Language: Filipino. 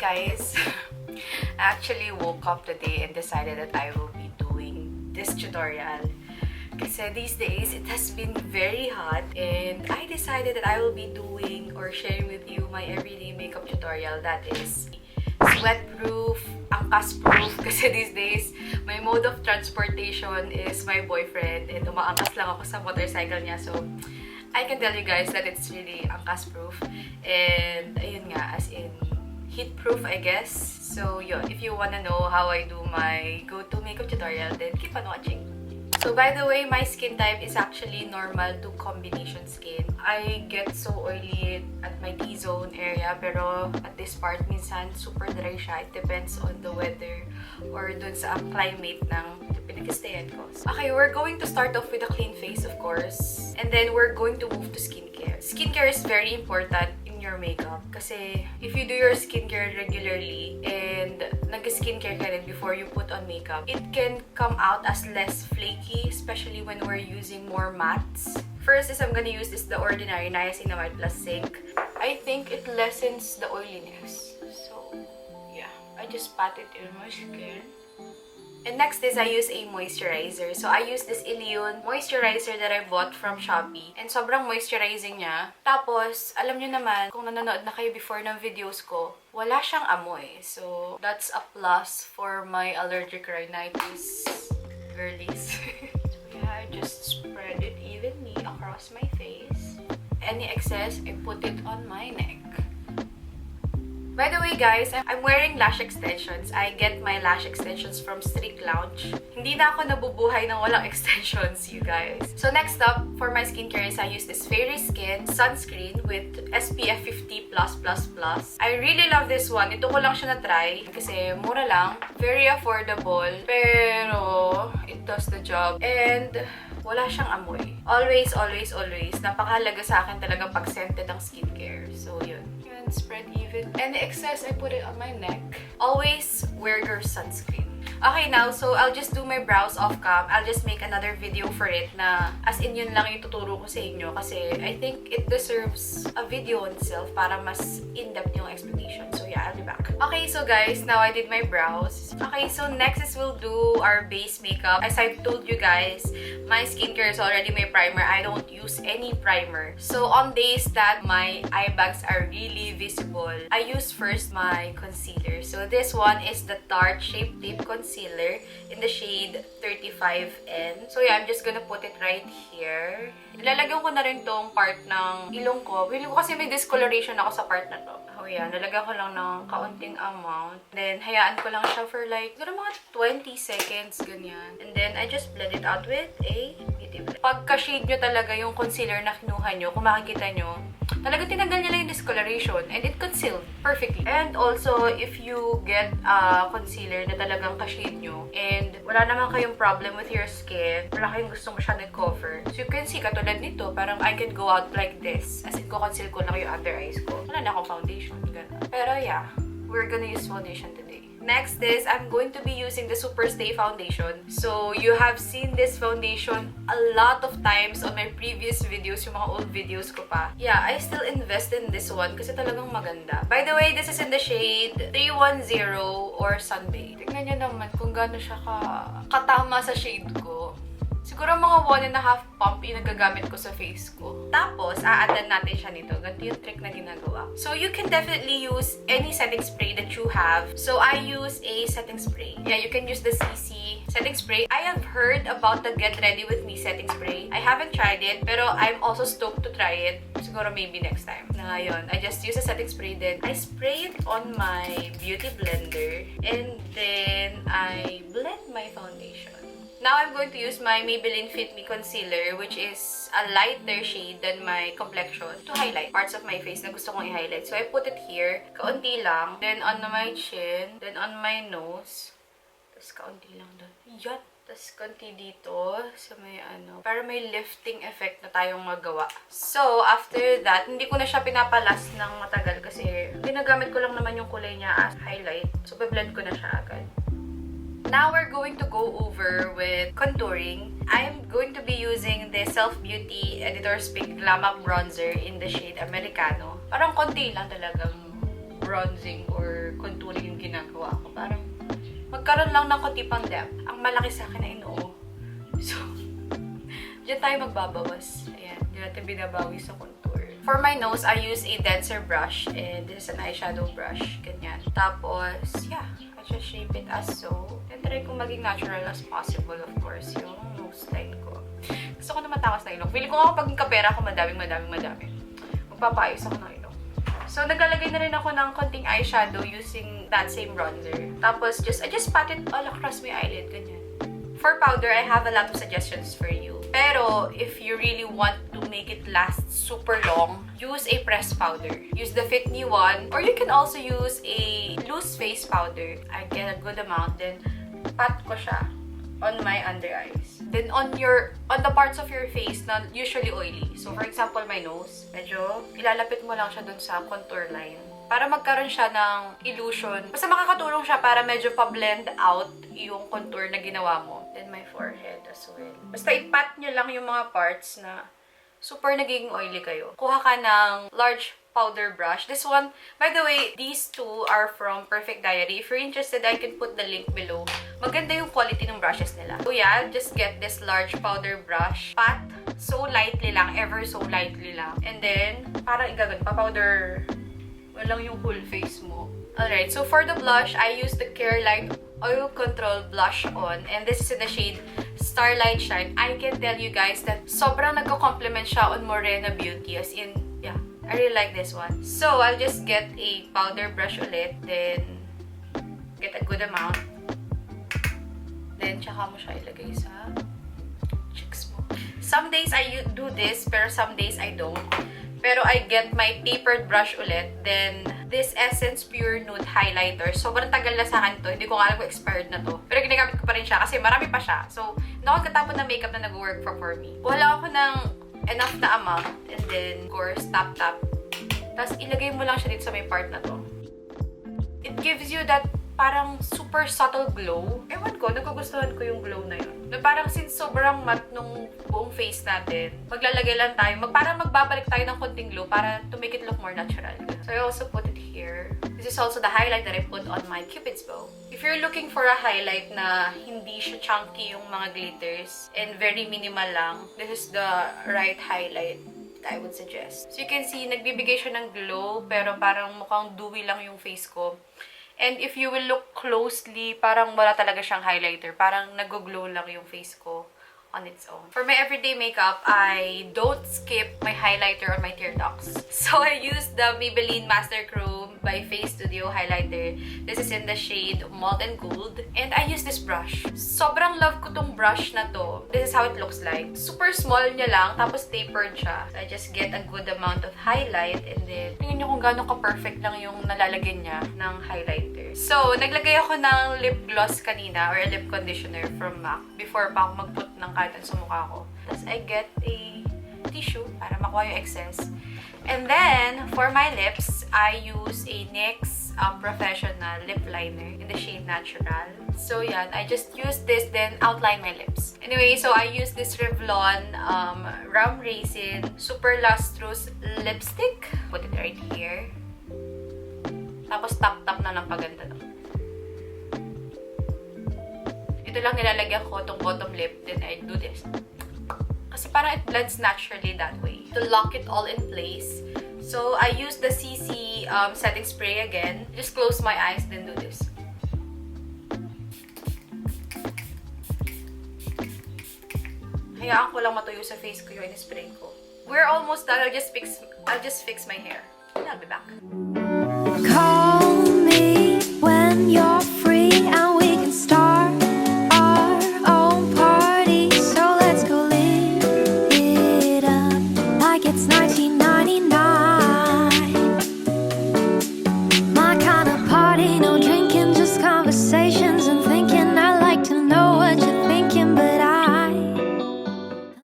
guys! I actually woke up today and decided that I will be doing this tutorial. Kasi these days, it has been very hot and I decided that I will be doing or sharing with you my everyday makeup tutorial that is sweat-proof, angkas-proof. Kasi these days, my mode of transportation is my boyfriend and umaangkas lang ako sa motorcycle niya. So, I can tell you guys that it's really angkas-proof. And ayun nga, as in heat-proof, I guess. So, yun. If you wanna know how I do my go-to makeup tutorial, then keep on watching. So, by the way, my skin type is actually normal to combination skin. I get so oily at my T-zone area, pero at this part, minsan super dry siya. It depends on the weather or dun sa climate ng pinag-stayan ko. Okay, we're going to start off with a clean face, of course. And then, we're going to move to skincare. Skincare is very important in your makeup. Kasi, if you do your skincare regularly and nag-skincare ka rin before you put on makeup, it can come out as less flaky, especially when we're using more mattes. First is I'm gonna use the ordinary Niacinamide Zinc. I think it lessens the oiliness. So, yeah. I just pat it in my skin. And next is I use a moisturizer. So, I use this Illyoon moisturizer that I bought from Shopee. And sobrang moisturizing niya. Tapos, alam nyo naman, kung nanonood na kayo before ng videos ko, wala siyang amoy. So, that's a plus for my allergic rhinitis girlies. So, yeah, I just spread it evenly across my face. Any excess, I put it on my neck. By the way, guys, I'm wearing lash extensions. I get my lash extensions from Strict Lounge. Hindi na ako nabubuhay ng walang extensions, you guys. So next up, for my skincare is I use this Fairy Skin Sunscreen with SPF 50+++. I really love this one. Ito ko lang siya na-try kasi mura lang. Very affordable. Pero, it does the job. And, wala siyang amoy. Always, always, always. Napakahalaga sa akin talaga pag-scented ang skincare. So, yun. Spread even. And the excess, I put it on my neck. Always wear your sunscreen. Okay, now, so I'll just do my brows off-cam. I'll just make another video for it na as in yun lang yung tuturo ko sa inyo kasi I think it deserves a video on itself para mas in-depth yung explanation. So yeah, I'll be back. Okay, so guys, now I did my brows. Okay, so next is we'll do our base makeup. As I've told you guys, my skincare is already my primer. I don't use any primer. So on days that my eye bags are really visible, I use first my concealer. So this one is the Tarte Shape Tape Concealer in the shade 35N. So yeah, I'm just gonna put it right here. Ilalagyan ko na rin tong part ng ilong ko. Feeling ko kasi may discoloration ako sa part na to. Oh yeah, nalagyan ko lang ng kaunting amount. Then, hayaan ko lang siya for like, siguro mga 20 seconds, ganyan. And then, I just blend it out with a beauty blender. Pagka-shade nyo talaga yung concealer na kinuha nyo, kung makikita nyo, talagang tinanggal niya lang yung discoloration and it concealed perfectly. And also, if you get a concealer na talagang ka-shade nyo and wala naman kayong problem with your skin, wala kayong gustong masyadong cover, so you can see, katulad nito, parang I can go out like this. As in, ko-conceal ko lang yung under eyes ko. Wala na akong foundation. Ganun. Pero yeah, we're gonna use foundation today. Next is, I'm going to be using the Superstay Foundation. So, you have seen this foundation a lot of times on my previous videos, yung mga old videos ko pa. Yeah, I still invest in this one kasi talagang maganda. By the way, this is in the shade 310 or Sunday. Tignan nyo naman kung gaano siya katama sa shade ko. Siguro mga 1.5 pump yung nagagamit ko sa face ko. Tapos, a-addan natin siya nito. Ganito yung trick na ginagawa. So, you can definitely use any setting spray that you have. So, I use a setting spray. Yeah, you can use the CC setting spray. I have heard about the Get Ready With Me setting spray. I haven't tried it, pero I'm also stoked to try it. Siguro maybe next time. Na ngayon, I just use a setting spray, then I spray it on my beauty blender. And then, I blend my foundation. Now, I'm going to use my Maybelline Fit Me Concealer, which is a lighter shade than my complexion, to highlight parts of my face na gusto kong i-highlight. So, I put it here, kaunti lang, then on my chin, then on my nose, tapos kaunti lang doon. Yan! Tapos kaunti dito, sa may para may lifting effect na tayong magawa. So, after that, hindi ko na siya pinapalas ng matagal kasi ginagamit ko lang naman yung kulay niya as highlight. So, blend ko na siya agad. Now, we're going to go over with contouring. I'm going to be using the Self Beauty Editor's Pick Glam-up Bronzer in the shade Americano. Parang konti lang talagang bronzing or contouring yung ginagawa ko. Parang magkaroon lang ng konti pang depth. Ang malaki sa akin ay noo. So, diyan tayo magbabawas. Ayan, diyan natin binabawi sa contour. For my nose, I use a denser brush and this is an eyeshadow brush. Ganyan. Tapos, yeah, I just shape it as so. And try kong maging natural as possible, of course, yung nose line ko. Gusto ko na matakas na ilong. Pili ko nga kapag kapera ako madaming. Magpapaayos ako ng ilong. So, naglalagay na rin ako ng konting eyeshadow using that same bronzer. Tapos, I just pat it all across my eyelid. Ganyan. For powder, I have a lot of suggestions for you. Pero, if you really want to make it last super long, use a pressed powder. Use the Fit Me one. Or you can also use a loose face powder. I get a good amount. Then, pat ko siya on my under eyes. Then, on the parts of your face na usually oily. So, for example, my nose. Medyo, ilalapit mo lang siya dun sa contour line. Para magkaroon siya ng illusion. Basta makakatulong siya para medyo pa-blend out yung contour na ginawa mo. Then my forehead as well. Basta ipat nyo lang yung mga parts na super nagiging oily kayo. Kuha ka ng large powder brush. This one, by the way, these two are from Perfect Diary. If you're interested, I can put the link below. Maganda yung quality ng brushes nila. So yeah, just get this large powder brush. Pat, so lightly lang, ever so lightly lang. And then, parang igagano, pa-powder lang yung whole face mo. Alright, so for the blush, I use the Careline Oil Control Blush On. And this is in the shade Starlight Shine. I can tell you guys that sobrang nagko-complement siya on Morena Beauty. As in, yeah, I really like this one. So, I'll just get a powder brush ulit. Then, get a good amount. Then, tsaka mo siya ilagay sa cheeks mo. Some days I do this, pero some days I don't. Pero I get my tapered brush ulit. Then, this Essence Pure Nude Highlighter. Sobrang tagal na sa akin to. Hindi ko nga alam kung expired na to. Pero ginagamit ko pa rin siya kasi marami pa siya. So, hindi ako katapon ng makeup na nag-work for me. Wala ako ng enough na amount. And then, of course, tap. Tapos, ilagay mo lang siya dito sa may part na to. It gives you that parang super subtle glow. Ewan ko, nagugustuhan ko yung glow na yun. Na parang since sobrang matte nung buong face natin, maglalagay lang tayo, parang magbabalik tayo ng konting glow para to make it look more natural. So I also put it here. This is also the highlight that I put on my Cupid's bow. If you're looking for a highlight na hindi siya chunky yung mga glitters and very minimal lang, this is the right highlight I would suggest. So you can see, nagbibigay siya ng glow, pero parang mukhang dewy lang yung face ko. And if you will look closely, parang wala talaga siyang highlighter. Parang nag-glow lang yung face ko on its own. For my everyday makeup, I don't skip my highlighter on my tear ducts. So I use the Maybelline Master Chrome by Face Studio highlighter. This is in the shade Molten Gold. And I use this brush. Sobrang love ko tong brush na to. This is how it looks like. Super small niya lang, tapos tapered siya. So I just get a good amount of highlight and then tingnan nyo kung gaano ka-perfect lang yung nalalagyan niya ng highlighter. So, naglagay ako ng lip gloss kanina or a lip conditioner from MAC before pa ako mag-put ng kahit sa mukha ko. Tapos I get a tissue para makuha yung excess. And then, for my lips, I use a NYX Professional Lip Liner in the shade Natural. So, yan. I just use this, then outline my lips. Anyway, so I use this Revlon Rum Raisin Super Lustrous Lipstick. Put it right here. Tapos, tap-tap na ng paganda naman. Ito lang nilalagyan ko, itong bottom lip. Then, I do this. Kasi parang it blends naturally that way. To lock it all in place. So, I use the CC setting spray again. Just close my eyes, then do this. Hayaan ko lang matuyo sa face ko yung in-spray ko. We're almost done. I'll just fix my hair. And I'll be back. Call me when you're